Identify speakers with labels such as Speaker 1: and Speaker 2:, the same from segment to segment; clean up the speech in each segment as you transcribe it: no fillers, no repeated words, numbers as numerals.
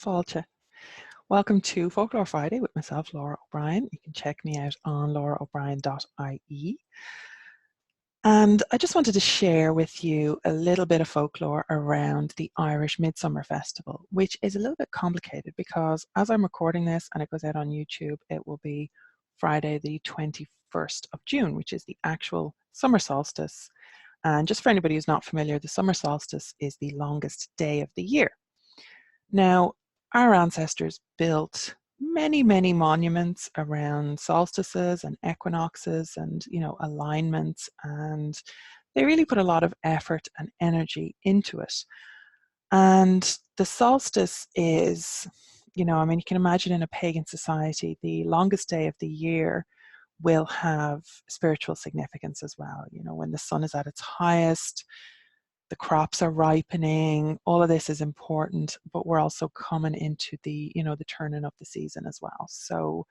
Speaker 1: Fáilte. Welcome to Folklore Friday with myself, Laura O'Brien. You can check me out on lauraobrien.ie. And I just wanted to share with you a little bit of folklore around the Irish Midsummer Festival, which is a little bit complicated because as I'm recording this and it goes out on YouTube, it will be Friday the 21st of June, which is the actual summer solstice. And just for anybody who's not familiar, the summer solstice is the longest day of the year. Now, our ancestors built many, many monuments around solstices and equinoxes and, alignments, and they really put a lot of effort and energy into it. And the solstice is, you can imagine in a pagan society, the longest day of the year will have spiritual significance as well. When the sun is at its highest, the crops are ripening, all of this is important, but we're also coming into the turning of the season as well. So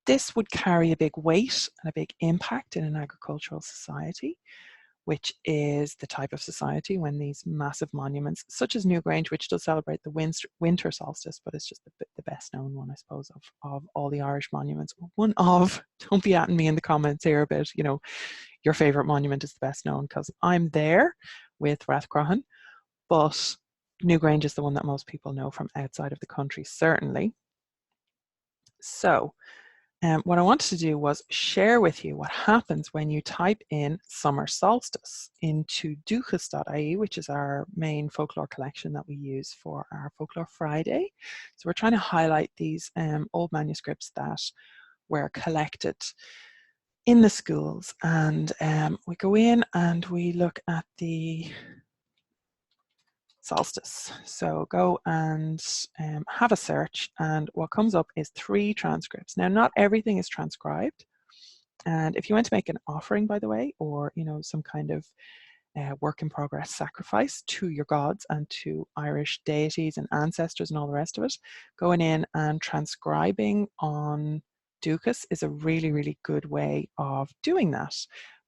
Speaker 1: this would carry a big weight and a big impact in an agricultural society, which is the type of society when these massive monuments, such as Newgrange, which does celebrate the winter solstice, but it's just the best known one, I suppose, of all the Irish monuments. One of, don't be atting me in the comments here about, your favorite monument is the best known, because I'm there with Rathcroghan, but Newgrange is the one that most people know from outside of the country, certainly. So what I wanted to do was share with you what happens when you type in summer solstice into duchas.ie, which is our main folklore collection that we use for our Folklore Friday. So we're trying to highlight these old manuscripts that were collected in the schools, and we go in and we look at the solstice. So go and have a search, and what comes up is 3 transcripts. Now, not everything is transcribed, and if you want to make an offering, by the way, or some kind of work in progress sacrifice to your gods and to Irish deities and ancestors and all the rest of it, going in and transcribing on Duchas is a really, really good way of doing that,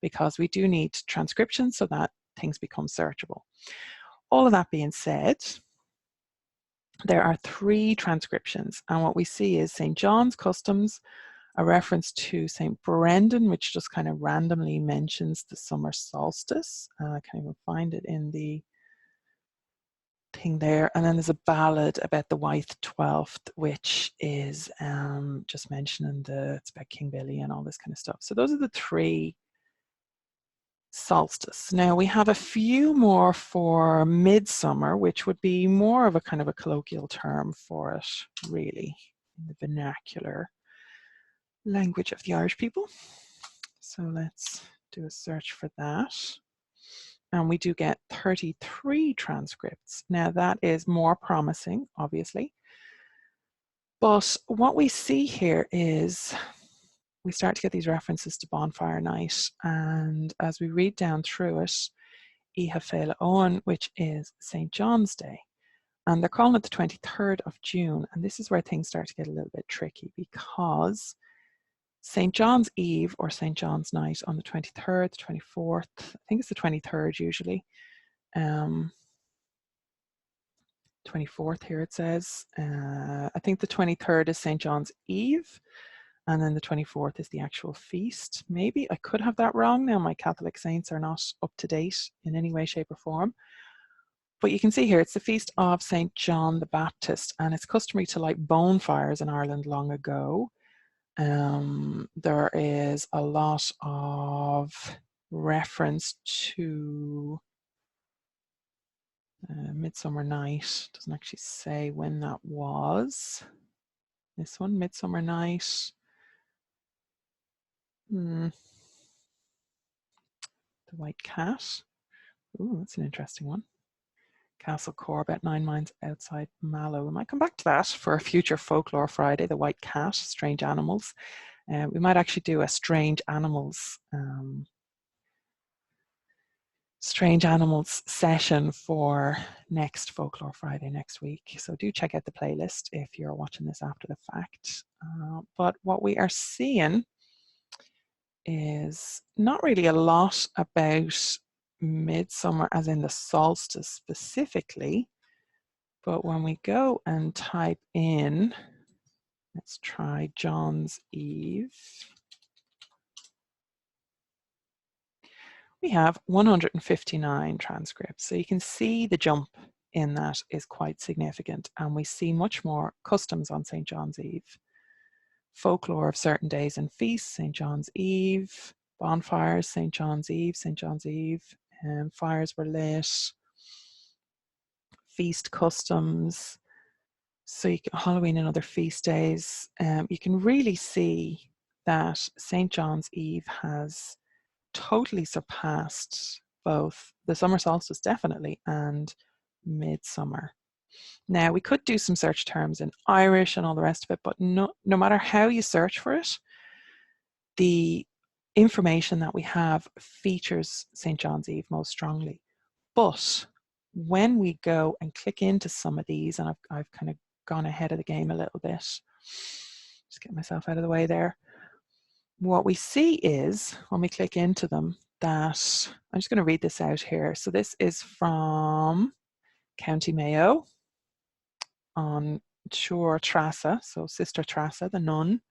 Speaker 1: because we do need transcription so that things become searchable. All of that being said, there are 3 transcriptions, and what we see is St. John's Customs, a reference to St. Brendan, which just kind of randomly mentions the summer solstice. I can't even find it in the thing there. And then there's a ballad about the White 12th, which is just mentioning it's about King Billy and all this kind of stuff. So those are the 3 solstice. Now we have a few more for midsummer, which would be more of a kind of a colloquial term for it, really, in the vernacular language of the Irish people. So let's do a search for that. And we do get 33 transcripts. Now that is more promising, obviously. But what we see here is we start to get these references to Bonfire Night, and as we read down through it, Iha Féile Owen, which is St. John's Day, and they're calling it the 23rd of June, and this is where things start to get a little bit tricky, because St. John's Eve or St. John's Night on the 23rd, 24th, I think it's the 23rd usually, 24th here it says, I think the 23rd is St. John's Eve, and then the 24th is the actual feast. Maybe I could have that wrong. Now my Catholic saints are not up to date in any way, shape or form. But you can see here, it's the feast of St. John the Baptist, and it's customary to light bonfires in Ireland long ago. There is a lot of reference to Midsummer Night. Doesn't actually say when that was. This one, Midsummer Night. The White Cat. Ooh, that's an interesting one. Castle Corbett, 9 miles outside Mallow. We might come back to that for a future Folklore Friday, the White Cat, strange animals. We might actually do a strange animals session for next Folklore Friday next week. So do check out the playlist if you're watching this after the fact. But what we are seeing is not really a lot about midsummer as in the solstice specifically, But when we go and type in, let's try John's Eve, we have 159 transcripts. So you can see the jump in that is quite significant, and we see much more customs on St. John's Eve. Folklore of certain days and feasts, St. John's Eve, bonfires, St. John's Eve, fires were lit, feast customs, so you can, Halloween and other feast days. You can really see that St. John's Eve has totally surpassed both the summer solstice, definitely, and midsummer. Now, we could do some search terms in Irish and all the rest of it, but no matter how you search for it, the information that we have features St. John's Eve most strongly. But when we go and click into some of these, and I've kind of gone ahead of the game a little bit, just get myself out of the way there. What we see is, when we click into them, that, I'm just going to read this out here. So this is from County Mayo on Sure Trasa, so Sister Trasa, the nun,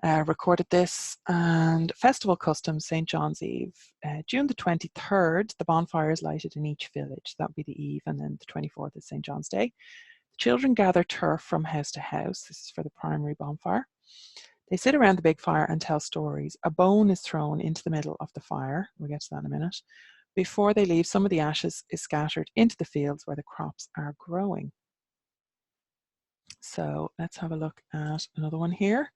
Speaker 1: recorded this. And festival customs, St. John's Eve. June the 23rd, the bonfire is lighted in each village. That would be the eve, and then the 24th is St. John's Day. The children gather turf from house to house. This is for the primary bonfire. They sit around the big fire and tell stories. A bone is thrown into the middle of the fire. We'll get to that in a minute. Before they leave, some of the ashes is scattered into the fields where the crops are growing. So let's have a look at another one here.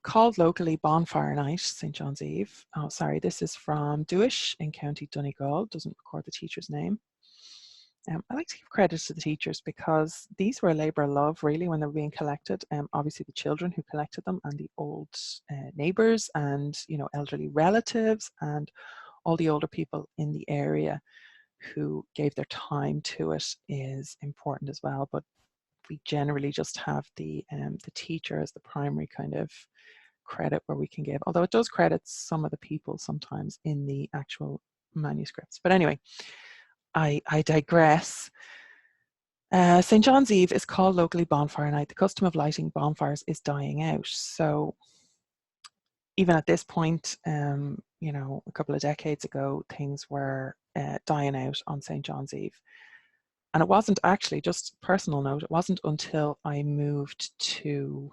Speaker 1: Called locally Bonfire Night, St. John's Eve. Oh, sorry, this is from Duish in County Donegal. Doesn't record the teacher's name. I like to give credit to the teachers because these were a labour of love, really, when they were being collected. Obviously, the children who collected them, and the old neighbours, and elderly relatives, and all the older people in the area who gave their time to it is important as well. But we generally just have the teacher as the primary kind of credit where we can give, although it does credit some of the people sometimes in the actual manuscripts. But anyway, I digress. St. John's Eve is called locally Bonfire Night. The custom of lighting bonfires is dying out. So even at this point, a couple of decades ago, things were dying out on St. John's Eve. And it wasn't actually, just personal note, it wasn't until I moved to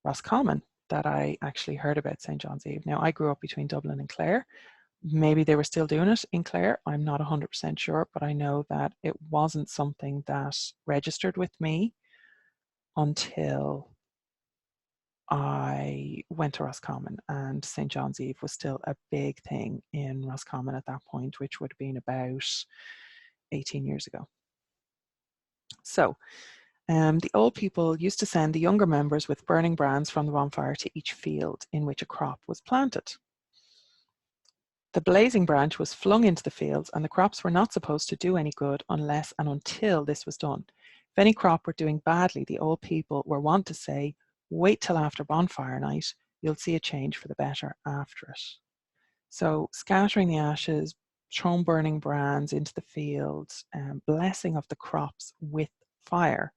Speaker 1: Roscommon that I actually heard about St. John's Eve. Now, I grew up between Dublin and Clare. Maybe they were still doing it in Clare. I'm not 100% sure, but I know that it wasn't something that registered with me until I went to Roscommon, and St. John's Eve was still a big thing in Roscommon at that point, which would have been about 18 years ago. So the old people used to send the younger members with burning brands from the bonfire to each field in which a crop was planted. The blazing branch was flung into the fields, and the crops were not supposed to do any good unless and until this was done. If any crop were doing badly, the old people were wont to say, "Wait till after bonfire night, you'll see a change for the better after it." So scattering the ashes, throwing burning brands into the fields, blessing of the crops with fire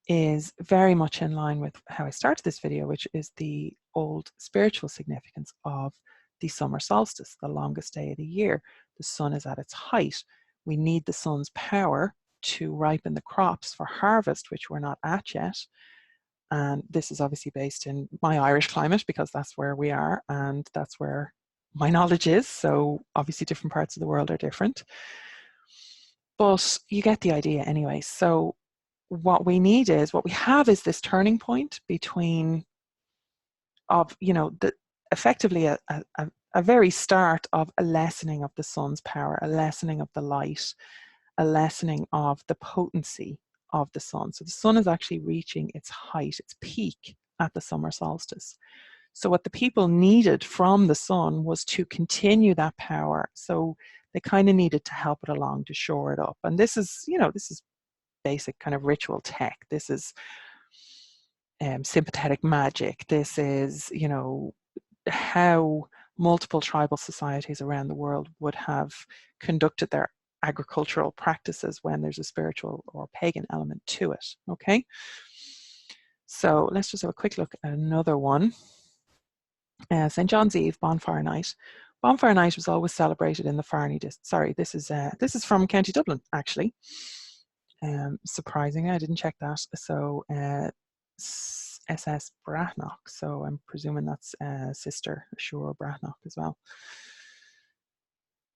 Speaker 1: is very much in line with how I started this video, which is the old spiritual significance of the summer solstice, the longest day of the year. The sun is at its height. We need the sun's power to ripen the crops for harvest, which we're not at yet. And this is obviously based in my Irish climate because that's where we are and that's where my knowledge is. So obviously different parts of the world are different. But you get the idea anyway. So what we have is this turning point between effectively a very start of a lessening of the sun's power, a lessening of the light, a lessening of the potency of the sun. So the sun is actually reaching its height, its peak at the summer solstice. So what the people needed from the sun was to continue that power. So they kind of needed to help it along, to shore it up. And this is basic kind of ritual tech. This is sympathetic magic. This is, how multiple tribal societies around the world would have conducted their agricultural practices when there's a spiritual or pagan element to it, okay? So let's just have a quick look at another one. St. John's Eve, Bonfire Night. Bonfire Night was always celebrated in the Farney district. Sorry, this is from County Dublin, actually. Surprisingly, I didn't check that. So SS Bratnock, so I'm presuming that's Sister Ashura Bratnock as well.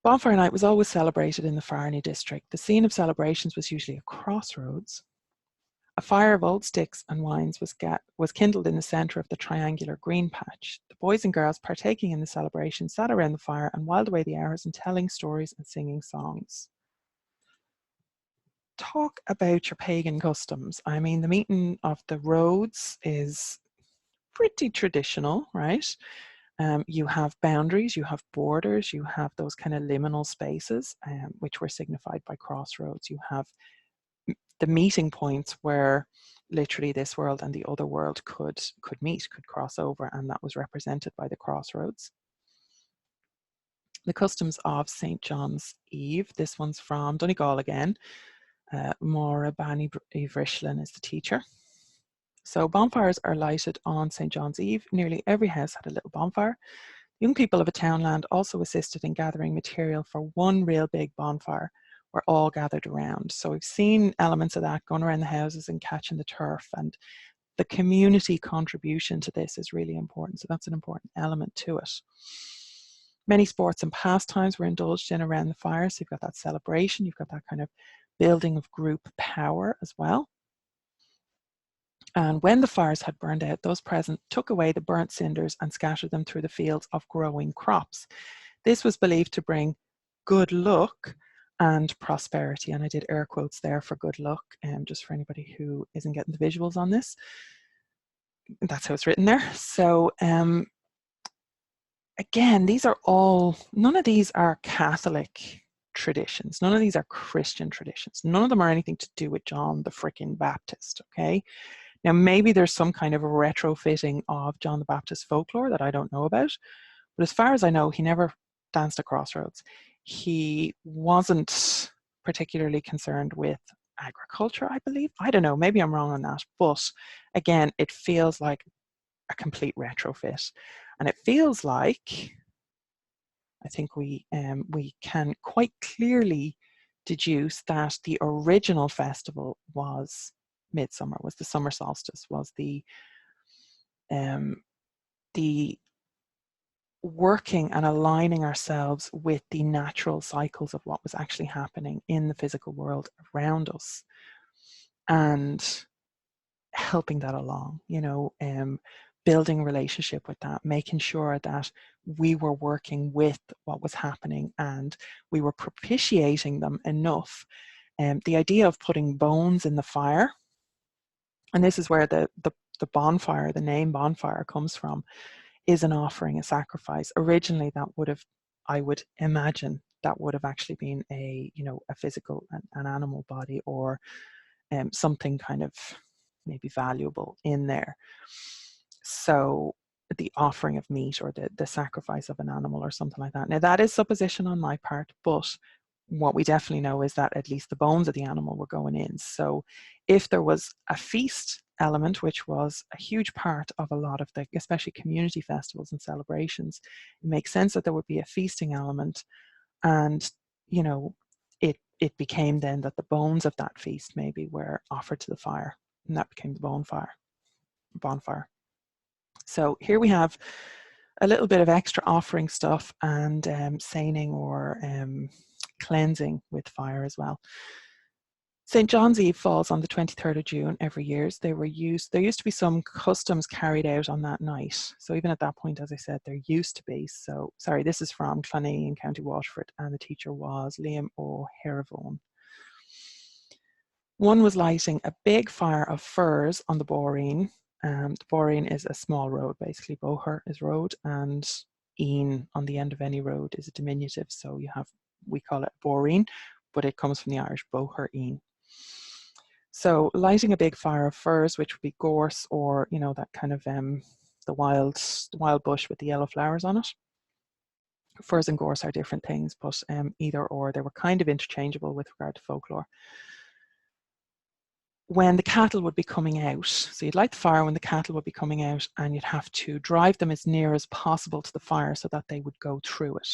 Speaker 1: Bonfire Night was always celebrated in the Farney district. The scene of celebrations was usually a crossroads. A fire of old sticks and wines was kindled in the centre of the triangular green patch. The boys and girls partaking in the celebration sat around the fire and whiled away the hours in telling stories and singing songs. Talk about your pagan customs. I mean, the meeting of the roads is pretty traditional, right? You have boundaries, you have borders, you have those kind of liminal spaces, which were signified by crossroads. You have the meeting points where literally this world and the other world could meet, could cross over, and that was represented by the crossroads. The customs of St. John's Eve. This one's from Donegal again. Mora Bani Ivrishlin is the teacher. So bonfires are lighted on St. John's Eve. Nearly every house had a little bonfire. Young people of a townland also assisted in gathering material for one real big bonfire were all gathered around. So we've seen elements of that going around the houses and catching the turf, and the community contribution to this is really important. So that's an important element to it. Many sports and pastimes were indulged in around the fire. So you've got that celebration, you've got that kind of building of group power as well. And when the fires had burned out, those present took away the burnt cinders and scattered them through the fields of growing crops. This was believed to bring good luck and prosperity. And I did air quotes there for good luck, just for anybody who isn't getting the visuals on this. That's how it's written there. So again, these are all, none of these are Catholic traditions. None of these are Christian traditions. None of them are anything to do with John the frickin' Baptist, okay? Now, maybe there's some kind of a retrofitting of John the Baptist folklore that I don't know about, but as far as I know, he never danced at crossroads. He wasn't particularly concerned with agriculture, I believe. I don't know, maybe I'm wrong on that, but again, it feels like a complete retrofit. And it feels like, I think we can quite clearly deduce that the original festival was Midsummer, was the summer solstice, was the working and aligning ourselves with the natural cycles of what was actually happening in the physical world around us and helping that along, you know, building a relationship with that, making sure that we were working with what was happening and we were propitiating them enough. The idea of putting bones in the fire, and this is where the bonfire, the name bonfire comes from, is an offering, a sacrifice. Originally, that would have, I would imagine, that would have actually been a, you know, a physical, an animal body, or something kind of maybe valuable in there. So the offering of meat or the sacrifice of an animal or something like that. Now that is supposition on my part, but what we definitely know is that at least the bones of the animal were going in. So if there was a feast element, which was a huge part of a lot of the, especially community festivals and celebrations, it makes sense that there would be a feasting element. And, you know, it became then that the bones of that feast maybe were offered to the fire, and that became the bonfire. So here we have a little bit of extra offering stuff and seining or cleansing with fire as well. St. John's Eve falls on the 23rd of June every year. There used to be some customs carried out on that night. So even at that point, as I said, there used to be. So, sorry, this is from Clonee in County Waterford, and the teacher was Liam O'Herivone. One was lighting a big fire of firs on the Boreen. The Boreen is a small road, basically. Boher is road, and een on the end of any road is a diminutive. So we call it Boreen, but it comes from the Irish Boher een. So lighting a big fire of firs, which would be gorse, or, you know, that kind of the wild bush with the yellow flowers on it, Furs and gorse are different things, but either or, they were kind of interchangeable with regard to folklore. When the cattle would be coming out, so you'd light the fire when the cattle would be coming out, and you'd have to drive them as near as possible to the fire so that they would go through it.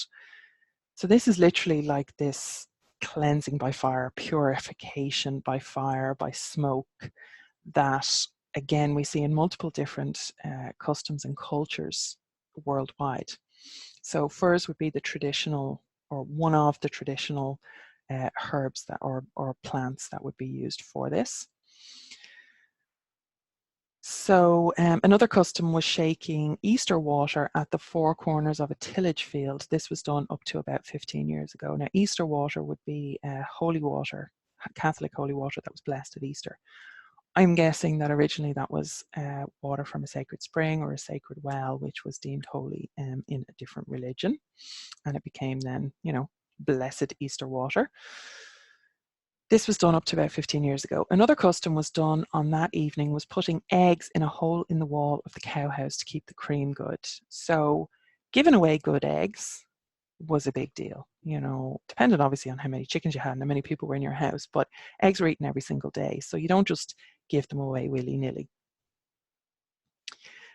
Speaker 1: So this is literally like this cleansing by fire, purification by fire, by smoke, that again we see in multiple different customs and cultures worldwide. So furs would be the traditional, or one of the traditional herbs that or plants that would be used for this. So another custom was shaking Easter water at the four corners of a tillage field. This was done up to about 15 years ago. Now, Easter water would be holy water, Catholic holy water that was blessed at Easter. I'm guessing that originally that was water from a sacred spring or a sacred well, which was deemed holy in a different religion. And it became then, you know, blessed Easter water. This was done up to about 15 years ago. Another custom was done on that evening was putting eggs in a hole in the wall of the cow house to keep the cream good. So giving away good eggs was a big deal, you know, depended obviously on how many chickens you had and how many people were in your house, but eggs were eaten every single day. So you don't just give them away willy-nilly.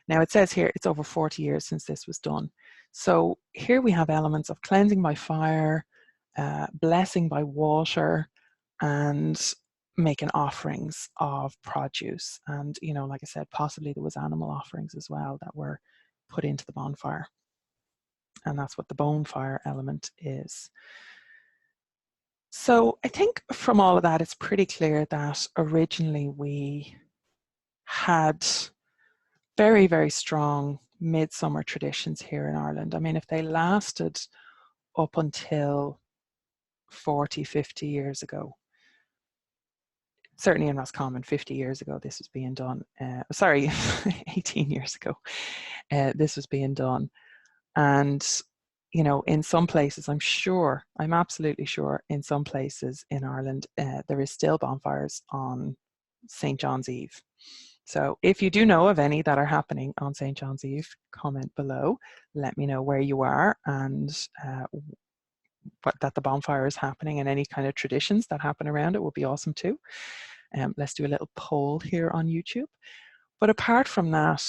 Speaker 1: Now it says here it's over 40 years since this was done. So here we have elements of cleansing by fire, blessing by water, and making offerings of produce. And, you know, like I said, possibly there was animal offerings as well that were put into the bonfire. And that's what the bonfire element is. So I think from all of that, it's pretty clear that originally we had very, very strong midsummer traditions here in Ireland. I mean, if they lasted up until 40, 50 years ago, certainly in Roscommon 50 years ago, this was being done. 18 years ago, this was being done. And, you know, in some places, I'm absolutely sure in some places in Ireland, there is still bonfires on St. John's Eve. So if you do know of any that are happening on St. John's Eve, comment below, let me know where you are and that the bonfire is happening, and any kind of traditions that happen around it would be awesome too. Let's do a little poll here on YouTube. But apart from that,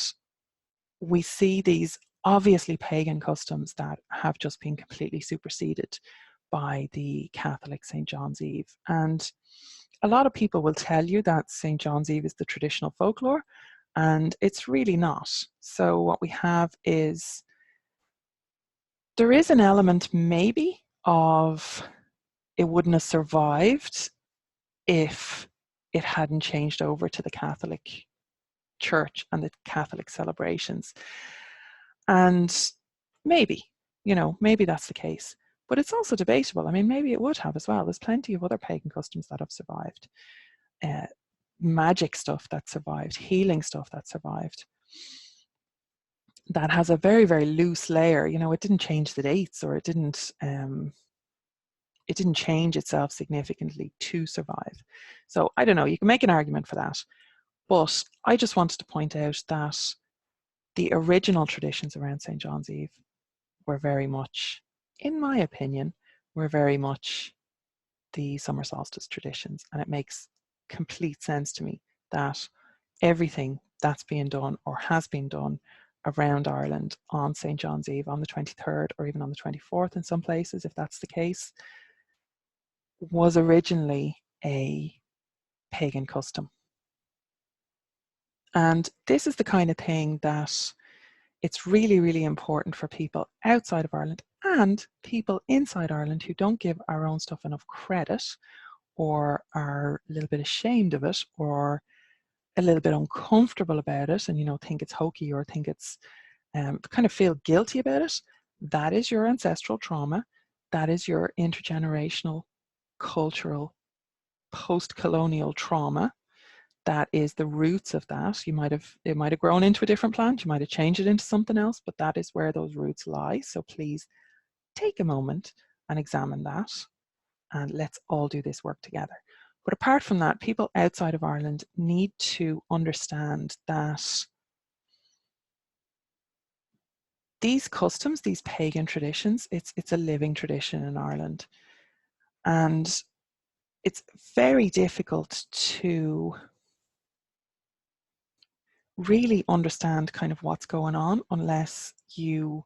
Speaker 1: we see these obviously pagan customs that have just been completely superseded by the Catholic St. John's Eve. And a lot of people will tell you that St. John's Eve is the traditional folklore, and it's really not. So what we have is, there is an element maybe of it wouldn't have survived if it hadn't changed over to the Catholic Church and the Catholic celebrations. And maybe, you know, maybe that's the case. But it's also debatable. I mean, maybe it would have as well. There's plenty of other pagan customs that have survived. Magic stuff that survived, healing stuff that survived. That has a very, very loose layer. You know, it didn't change the dates, or it didn't change itself significantly to survive. So I don't know, you can make an argument for that. But I just wanted to point out that the original traditions around St. John's Eve were very much, in my opinion, were very much the summer solstice traditions. And it makes complete sense to me that everything that's being done or has been done around Ireland on St. John's Eve, on the 23rd or even on the 24th in some places, if that's the case, was originally a pagan custom. And this is the kind of thing that it's really, really important for people outside of Ireland and people inside Ireland who don't give our own stuff enough credit, or are a little bit ashamed of it, or a little bit uncomfortable about it, and, you know, think it's hokey, or think it's kind of feel guilty about it. That is your ancestral trauma. That is your intergenerational, cultural, post-colonial trauma. That is the roots of that. It might have grown into a different plant. You might have changed it into something else, but that is where those roots lie. So please take a moment and examine that, and let's all do this work together. But apart from that, people outside of Ireland need to understand that these customs, these pagan traditions, it's a living tradition in Ireland. And it's very difficult to really understand kind of what's going on unless you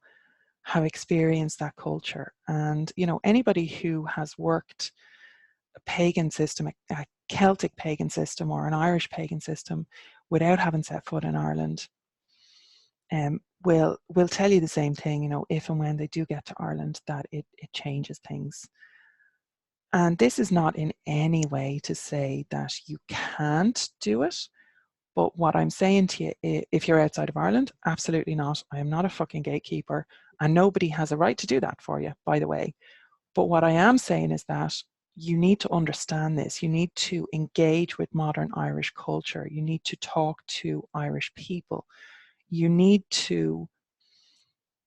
Speaker 1: have experienced that culture. And, you know, anybody who has worked a pagan system, a Celtic pagan system or an Irish pagan system without having set foot in Ireland, will tell you the same thing, you know, if and when they do get to Ireland, that it changes things. And this is not in any way to say that you can't do it. But what I'm saying to you, if you're outside of Ireland, absolutely not. I am not a fucking gatekeeper, and nobody has a right to do that for you, by the way. But what I am saying is that you need to understand this. You need to engage with modern Irish culture. You need to talk to Irish people. You need to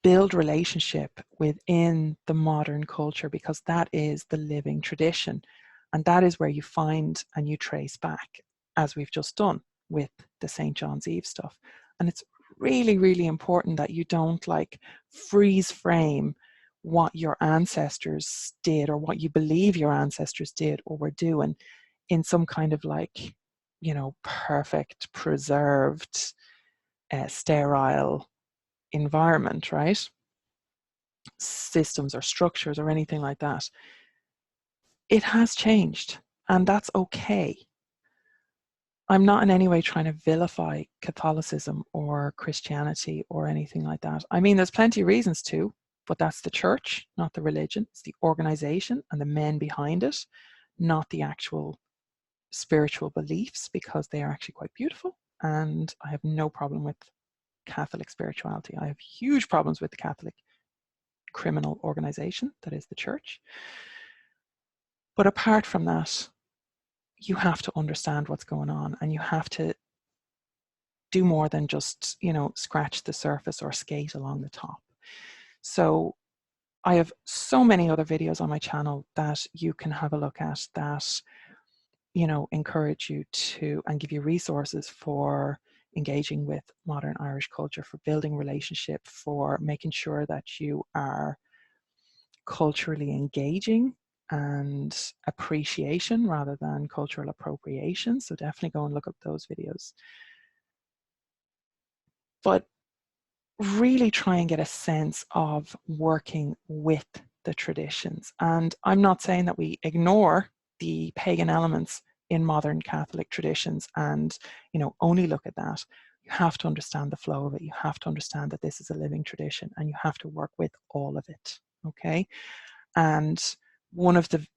Speaker 1: build relationship within the modern culture, because that is the living tradition. And that is where you find and you trace back, as we've just done with the St. John's Eve stuff. And it's really, really important that you don't like freeze frame what your ancestors did or what you believe your ancestors did or were doing in some kind of like, you know, perfect, preserved, sterile environment, right? Systems or structures or anything like that. It has changed, and that's okay. I'm not in any way trying to vilify Catholicism or Christianity or anything like that. I mean, there's plenty of reasons to, but that's the church, not the religion. It's the organization and the men behind it, not the actual spiritual beliefs, because they are actually quite beautiful. And I have no problem with Catholic spirituality. I have huge problems with the Catholic criminal organization that is the church. But apart from that, you have to understand what's going on, and you have to do more than just, you know, scratch the surface or skate along the top. So I have so many other videos on my channel that you can have a look at that, you know, encourage you to and give you resources for engaging with modern Irish culture, for building relationship, for making sure that you are culturally engaging and appreciation rather than cultural appropriation. So definitely go and look up those videos. But really try and get a sense of working with the traditions. And I'm not saying that we ignore the pagan elements in modern Catholic traditions and, you know, only look at that. You have to understand the flow of it. You have to understand that this is a living tradition, and you have to work with all of it. Okay. And one of the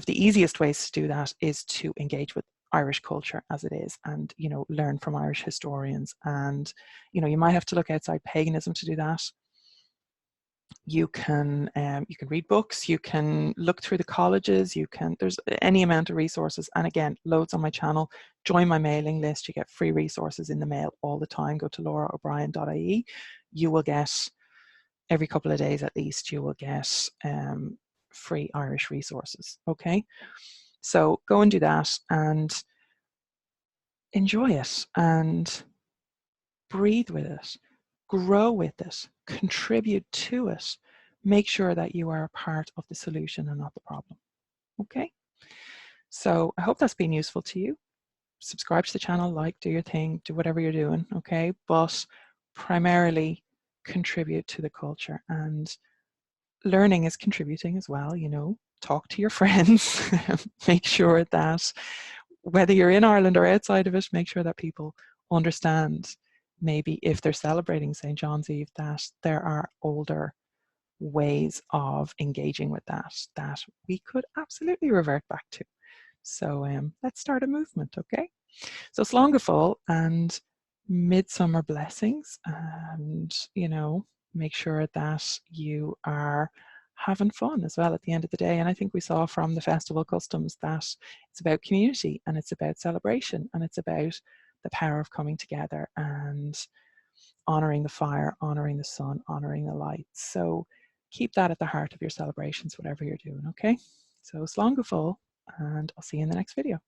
Speaker 1: easiest ways to do that is to engage with Irish culture as it is, and, you know, learn from Irish historians. And, you know, you might have to look outside paganism to do that. You can read books, you can look through the colleges, there's any amount of resources. And again, loads on my channel. Join my mailing list. You get free resources in the mail all the time. Go to loraobrien.ie. You will get, every couple of days at least, you will get free Irish resources. Okay, so go and do that and enjoy it and breathe with it, grow with it, contribute to it. Make sure that you are a part of the solution and not the problem. Okay, so I hope that's been useful to you. Subscribe to the channel, like, do your thing, do whatever you're doing. Okay, but primarily contribute to the culture. And learning is contributing as well, you know. Talk to your friends. Make sure that whether you're in Ireland or outside of it, make sure that people understand, maybe if they're celebrating St. John's Eve, that there are older ways of engaging with that we could absolutely revert back to. So let's start a movement, okay? So slán go fóill and midsummer blessings, and, you know, make sure that you are having fun as well at the end of the day. And I think we saw from the festival customs that it's about community, and it's about celebration, and it's about the power of coming together and honoring the fire, honoring the sun, honoring the light. So keep that at the heart of your celebrations, whatever you're doing, okay? So slán go fóill, and I'll see you in the next video.